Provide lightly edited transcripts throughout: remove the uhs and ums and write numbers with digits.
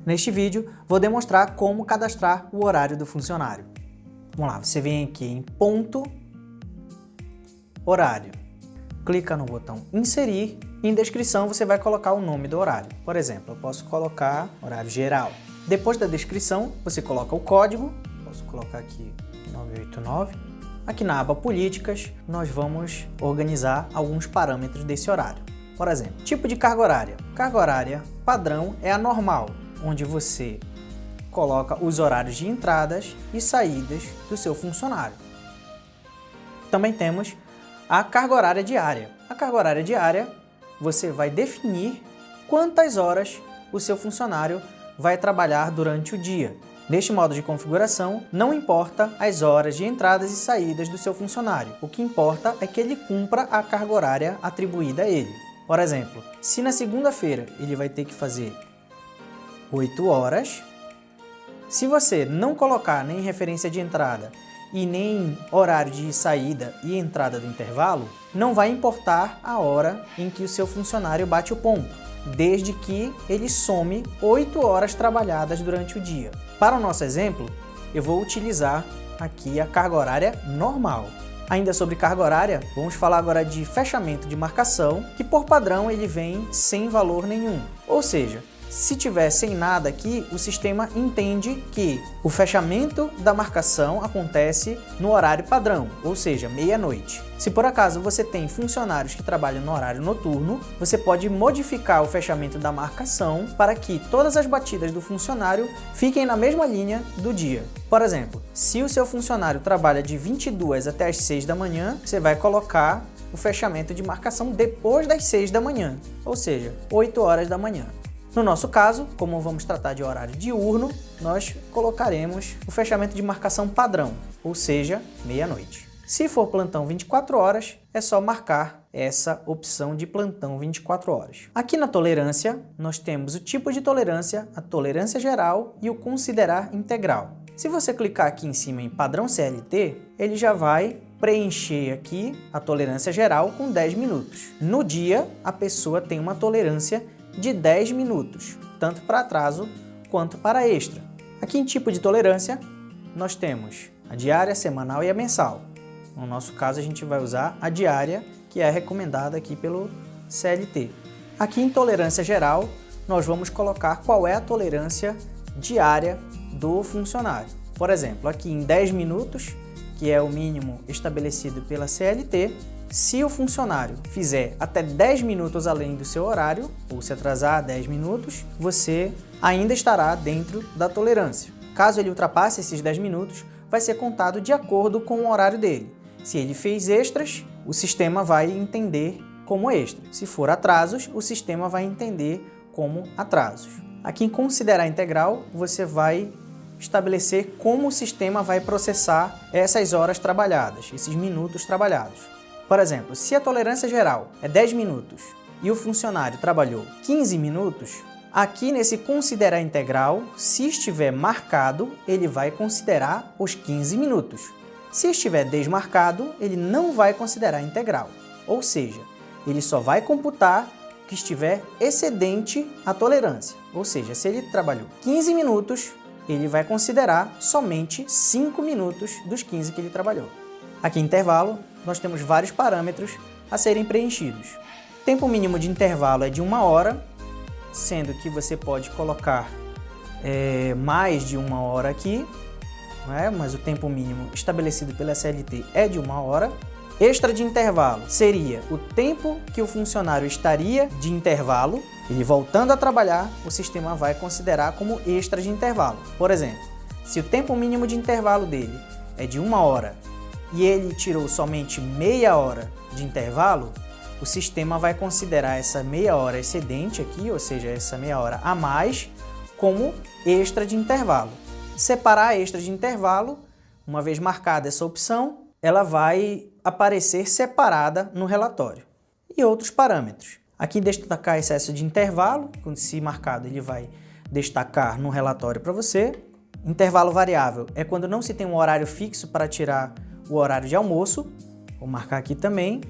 Neste vídeo, vou demonstrar como cadastrar o horário do funcionário. Vamos lá, você vem aqui em ponto, horário. Clica no botão inserir e em descrição você vai colocar o nome do horário. Por exemplo, eu posso colocar horário geral. Depois da descrição, você coloca o código, posso colocar aqui 989. Aqui na aba políticas, nós vamos organizar alguns parâmetros desse horário. Por exemplo, tipo de carga horária. Carga horária padrão é a normal, onde você coloca os horários de entradas e saídas do seu funcionário. Também temos a carga horária diária. A carga horária diária, você vai definir quantas horas o seu funcionário vai trabalhar durante o dia. Neste modo de configuração, não importa as horas de entradas e saídas do seu funcionário. O que importa é que ele cumpra a carga horária atribuída a ele. Por exemplo, se na segunda-feira ele vai ter que fazer 8 horas, se você não colocar nem referência de entrada e nem horário de saída e entrada do intervalo, não vai importar a hora em que o seu funcionário bate o ponto, desde que ele some 8 horas trabalhadas durante o dia. Para o nosso exemplo, eu vou utilizar aqui a carga horária normal. Ainda sobre carga horária, vamos falar agora de fechamento de marcação, que por padrão ele vem sem valor nenhum. Ou seja, se tiver sem nada aqui, o sistema entende que o fechamento da marcação acontece no horário padrão, ou seja, meia-noite. Se por acaso você tem funcionários que trabalham no horário noturno, você pode modificar o fechamento da marcação para que todas as batidas do funcionário fiquem na mesma linha do dia. Por exemplo, se o seu funcionário trabalha de 22 até as 6 da manhã, você vai colocar o fechamento de marcação depois das 6 da manhã, ou seja, 8 horas da manhã. No nosso caso, como vamos tratar de horário diurno, nós colocaremos o fechamento de marcação padrão, ou seja, meia-noite. Se for plantão 24 horas, é só marcar essa opção de plantão 24 horas. Aqui na tolerância, nós temos o tipo de tolerância, a tolerância geral e o considerar integral. Se você clicar aqui em cima em padrão CLT, ele já vai preencher aqui a tolerância geral com 10 minutos. No dia, a pessoa tem uma tolerância de 10 minutos, tanto para atraso quanto para extra. Aqui em tipo de tolerância, nós temos a diária, a semanal e a mensal. No nosso caso, a gente vai usar a diária, que é recomendada aqui pelo CLT. Aqui em tolerância geral, nós vamos colocar qual é a tolerância diária do funcionário. Por exemplo, aqui em 10 minutos, que é o mínimo estabelecido pela CLT, se o funcionário fizer até 10 minutos além do seu horário, ou se atrasar 10 minutos, você ainda estará dentro da tolerância. Caso ele ultrapasse esses 10 minutos, vai ser contado de acordo com o horário dele. Se ele fez extras, o sistema vai entender como extra. Se for atrasos, o sistema vai entender como atrasos. Aqui em considerar integral, você vai estabelecer como o sistema vai processar essas horas trabalhadas, esses minutos trabalhados. Por exemplo, se a tolerância geral é 10 minutos e o funcionário trabalhou 15 minutos, aqui nesse considerar integral, se estiver marcado, ele vai considerar os 15 minutos. Se estiver desmarcado, ele não vai considerar integral, ou seja, ele só vai computar o que estiver excedente à tolerância. Ou seja, se ele trabalhou 15 minutos, ele vai considerar somente 5 minutos dos 15 que ele trabalhou. Aqui em intervalo, nós temos vários parâmetros a serem preenchidos. O tempo mínimo de intervalo é de 1 hora, sendo que você pode colocar mais de 1 hora aqui, mas o tempo mínimo estabelecido pela CLT é de 1 hora. Extra de intervalo seria o tempo que o funcionário estaria de intervalo, ele voltando a trabalhar, o sistema vai considerar como extra de intervalo. Por exemplo, se o tempo mínimo de intervalo dele é de 1 hora e ele tirou somente meia hora de intervalo, o sistema vai considerar essa meia hora excedente aqui, ou seja, essa meia hora a mais, como extra de intervalo. Separar a extra de intervalo, uma vez marcada essa opção, ela vai aparecer separada no relatório. E outros parâmetros. Aqui destacar excesso de intervalo, quando se marcado ele vai destacar no relatório para você. Intervalo variável é quando não se tem um horário fixo para tirar o horário de almoço, vou marcar aqui também.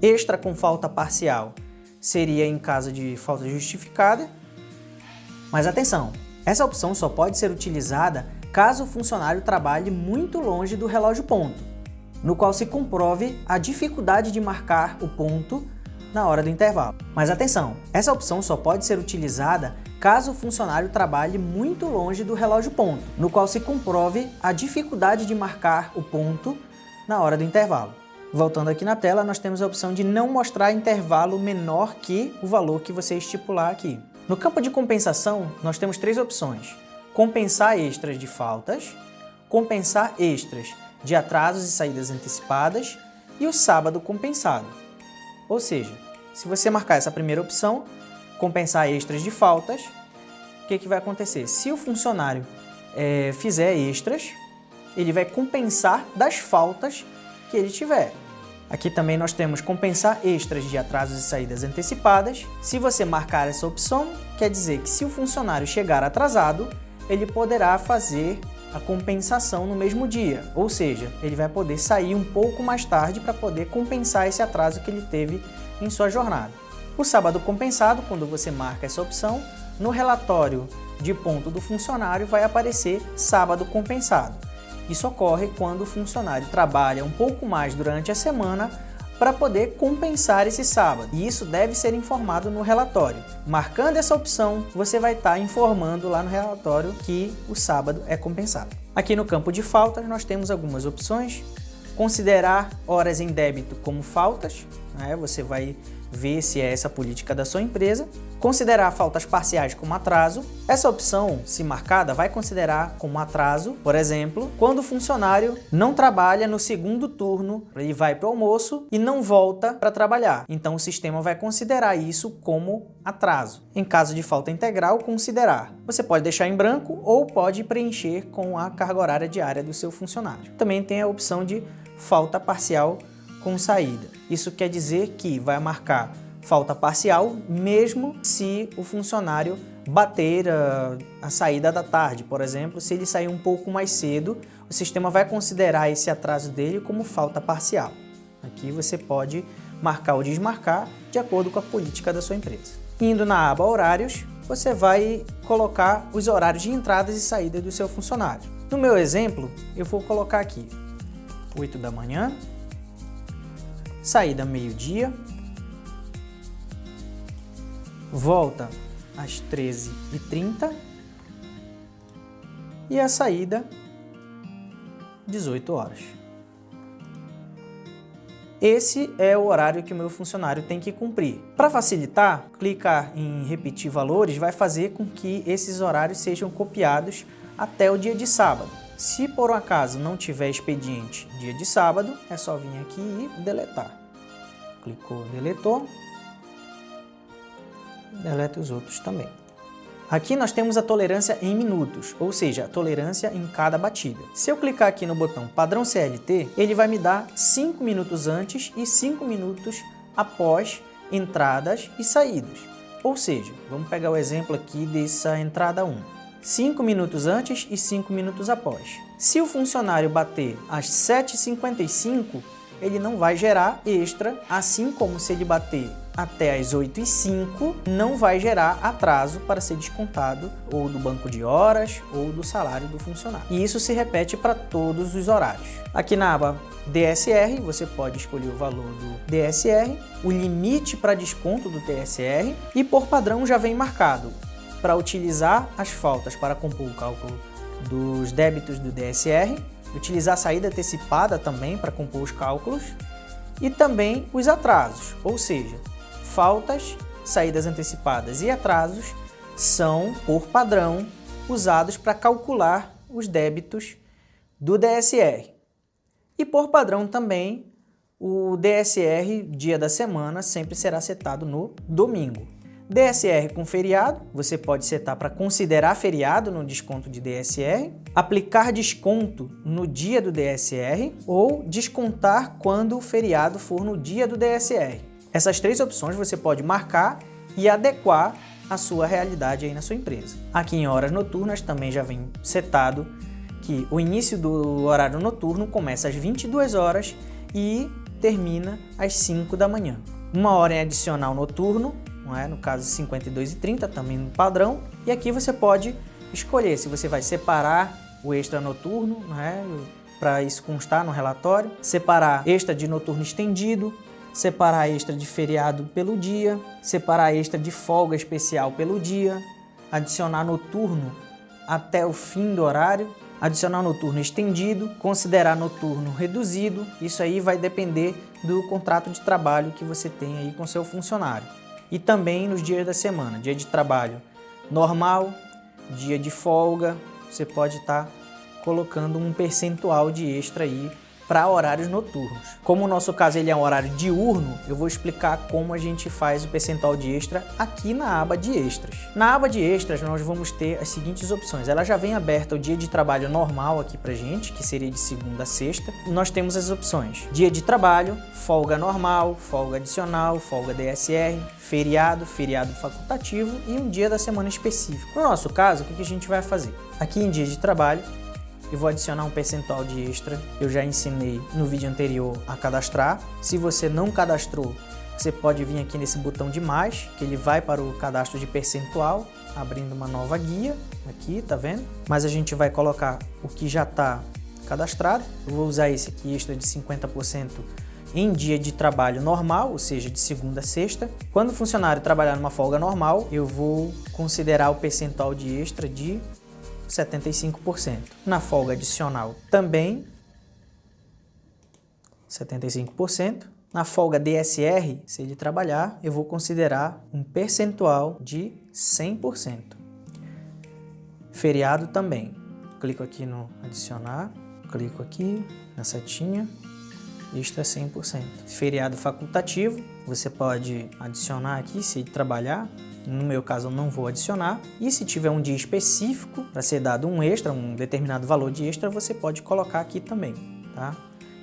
Extra com falta parcial seria em caso de falta justificada. Mas atenção, Essa opção só pode ser utilizada caso o funcionário trabalhe muito longe do relógio ponto, no qual se comprove a dificuldade de marcar o ponto na hora do intervalo. Mas atenção, essa opção só pode ser utilizada caso o funcionário trabalhe muito longe do relógio ponto, no qual se comprove a dificuldade de marcar o ponto na hora do intervalo. Voltando aqui na tela, nós temos a opção de não mostrar intervalo menor que o valor que você estipular aqui. No campo de compensação, nós temos 3 opções: compensar extras de faltas, compensar extras de atrasos e saídas antecipadas e o sábado compensado. Ou seja, se você marcar essa primeira opção, compensar extras de faltas, o que vai acontecer? Se o funcionário fizer extras, ele vai compensar das faltas que ele tiver. Aqui também nós temos compensar extras de atrasos e saídas antecipadas. Se você marcar essa opção, quer dizer que se o funcionário chegar atrasado, ele poderá fazer a compensação no mesmo dia, ou seja, ele vai poder sair um pouco mais tarde para poder compensar esse atraso que ele teve em sua jornada. O sábado compensado, quando você marca essa opção, no relatório de ponto do funcionário vai aparecer sábado compensado. Isso ocorre quando o funcionário trabalha um pouco mais durante a semana para poder compensar esse sábado. E isso deve ser informado no relatório. Marcando essa opção, você vai estar informando lá no relatório que o sábado é compensado. Aqui no campo de faltas, nós temos algumas opções. Considerar horas em débito como faltas, você vai ver se é essa a política da sua empresa. Considerar faltas parciais como atraso. Essa opção, se marcada, vai considerar como atraso, por exemplo, quando o funcionário não trabalha no segundo turno, ele vai para o almoço e não volta para trabalhar. Então o sistema vai considerar isso como atraso. Em caso de falta integral, considerar. Você pode deixar em branco ou pode preencher com a carga horária diária do seu funcionário. Também tem a opção de falta parcial com saída. Isso quer dizer que vai marcar falta parcial mesmo se o funcionário bater a saída da tarde, por exemplo. Se ele sair um pouco mais cedo, o sistema vai considerar esse atraso dele como falta parcial. Aqui você pode marcar ou desmarcar de acordo com a política da sua empresa. Indo na aba horários, você vai colocar os horários de entradas e saídas do seu funcionário. No meu exemplo, eu vou colocar aqui 8 da manhã, saída meio-dia, volta às 13h30 e a saída 18 horas. Esse é o horário que o meu funcionário tem que cumprir. Para facilitar, clicar em repetir valores vai fazer com que esses horários sejam copiados até o dia de sábado. Se por um acaso não tiver expediente dia de sábado, é só vir aqui e deletar. Clicou, deletou. Deleta os outros também. Aqui nós temos a tolerância em minutos, ou seja, a tolerância em cada batida. Se eu clicar aqui no botão padrão CLT, ele vai me dar 5 minutos antes e 5 minutos após entradas e saídas. Ou seja, vamos pegar o exemplo aqui dessa entrada 1. 5 minutos antes e 5 minutos após. Se o funcionário bater às 7h55, ele não vai gerar extra, assim como se ele bater até às 8h05, não vai gerar atraso para ser descontado ou do banco de horas ou do salário do funcionário. E isso se repete para todos os horários. Aqui na aba DSR, você pode escolher o valor do DSR, o limite para desconto do TSR e por padrão já vem marcado para utilizar as faltas para compor o cálculo dos débitos do DSR, utilizar a saída antecipada também para compor os cálculos e também os atrasos, ou seja, faltas, saídas antecipadas e atrasos são, por padrão, usados para calcular os débitos do DSR. E por padrão também, o DSR dia da semana sempre será setado no domingo. DSR com feriado, você pode setar para considerar feriado no desconto de DSR, aplicar desconto no dia do DSR ou descontar quando o feriado for no dia do DSR. Essas 3 opções você pode marcar e adequar à sua realidade aí na sua empresa. Aqui em horas noturnas também já vem setado que o início do horário noturno começa às 22 horas e termina às 5 da manhã. Uma hora em adicional noturno, no caso 52h30, também no padrão, e aqui você pode escolher se você vai separar o extra noturno, né, para isso constar no relatório, separar extra de noturno estendido, separar extra de feriado pelo dia, separar extra de folga especial pelo dia, adicionar noturno até o fim do horário, adicionar noturno estendido, considerar noturno reduzido. Isso aí vai depender do contrato de trabalho que você tem aí com seu funcionário. E também nos dias da semana, dia de trabalho normal, dia de folga, você pode estar colocando um percentual de extra aí para horários noturnos. Como o nosso caso ele é um horário diurno, eu vou explicar como a gente faz o percentual de extra aqui na aba de extras. Na aba de extras nós vamos ter as seguintes opções. Ela já vem aberta o dia de trabalho normal aqui pra gente, que seria de segunda a sexta. Nós temos as opções: dia de trabalho, folga normal, folga adicional, folga DSR, feriado, feriado facultativo e um dia da semana específico. No nosso caso, o que a gente vai fazer? Aqui em dia de trabalho, eu vou adicionar um percentual de extra. Eu já ensinei no vídeo anterior a cadastrar. Se você não cadastrou, você pode vir aqui nesse botão de mais, que ele vai para o cadastro de percentual, abrindo uma nova guia aqui, tá vendo? Mas a gente vai colocar o que já está cadastrado. Eu vou usar esse aqui, extra de 50% em dia de trabalho normal, ou seja, de segunda a sexta. Quando o funcionário trabalhar numa folga normal, eu vou considerar o percentual de extra de 75%. Na folga adicional também 75%. Na folga DSR, se ele trabalhar, eu vou considerar um percentual de 100%. Feriado também. Clico aqui no adicionar, clico aqui na setinha, extra 100%. Feriado facultativo, você pode adicionar aqui se ele trabalhar. No meu caso, eu não vou adicionar. E se tiver um dia específico para ser dado um extra, um determinado valor de extra, você pode colocar aqui também, tá?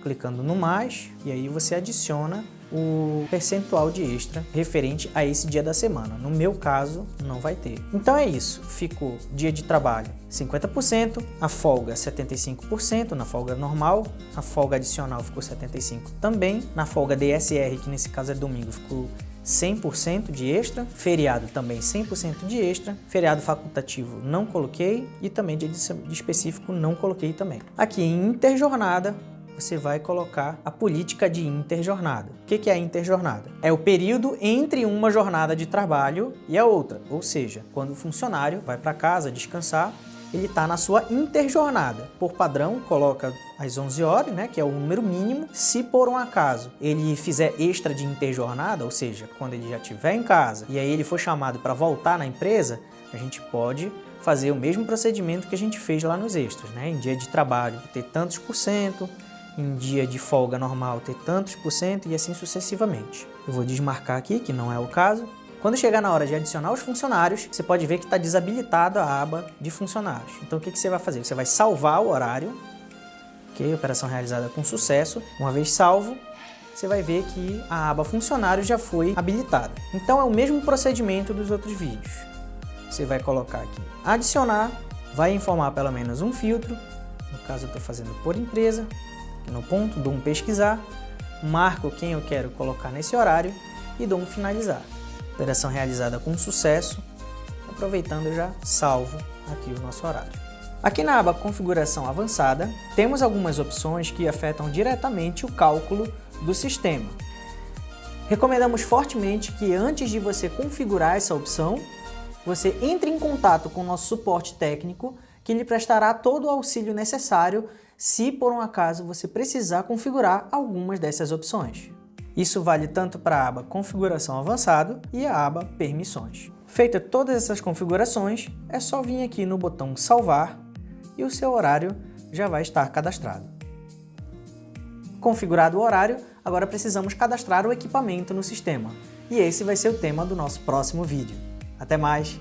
Clicando no mais, e aí você adiciona o percentual de extra referente a esse dia da semana. No meu caso, não vai ter. Então é isso. Ficou dia de trabalho 50%, a folga 75%, na folga normal, a folga adicional ficou 75% também, na folga DSR, que nesse caso é domingo, ficou 100% de extra, feriado também 100% de extra, feriado facultativo não coloquei e também dia de específico não coloquei também. Aqui em interjornada, você vai colocar a política de interjornada. O que é a interjornada? É o período entre uma jornada de trabalho e a outra, ou seja, quando o funcionário vai para casa descansar, ele está na sua interjornada. Por padrão, coloca às 11 horas, né, que é o número mínimo. Se por um acaso ele fizer extra de interjornada, ou seja, quando ele já estiver em casa e aí ele for chamado para voltar na empresa, a gente pode fazer o mesmo procedimento que a gente fez lá nos extras, né? Em dia de trabalho ter tantos por cento, em dia de folga normal ter tantos por cento e assim sucessivamente. Eu vou desmarcar aqui, que não é o caso. Quando chegar na hora de adicionar os funcionários, você pode ver que está desabilitada a aba de funcionários. Então o que você vai fazer? Você vai salvar o horário, ok? Operação realizada com sucesso. Uma vez salvo, você vai ver que a aba funcionários já foi habilitada. Então é o mesmo procedimento dos outros vídeos. Você vai colocar aqui adicionar, vai informar pelo menos um filtro. No caso eu estou fazendo por empresa. Aqui no ponto, dou um pesquisar, marco quem eu quero colocar nesse horário e dou um finalizar. Operação realizada com sucesso. Aproveitando, eu já salvo aqui o nosso horário. Aqui na aba Configuração Avançada, temos algumas opções que afetam diretamente o cálculo do sistema. Recomendamos fortemente que antes de você configurar essa opção, você entre em contato com o nosso suporte técnico, que lhe prestará todo o auxílio necessário se por um acaso você precisar configurar algumas dessas opções. Isso vale tanto para a aba Configuração Avançado e a aba Permissões. Feita todas essas configurações, é só vir aqui no botão Salvar e o seu horário já vai estar cadastrado. Configurado o horário, agora precisamos cadastrar o equipamento no sistema. E esse vai ser o tema do nosso próximo vídeo. Até mais!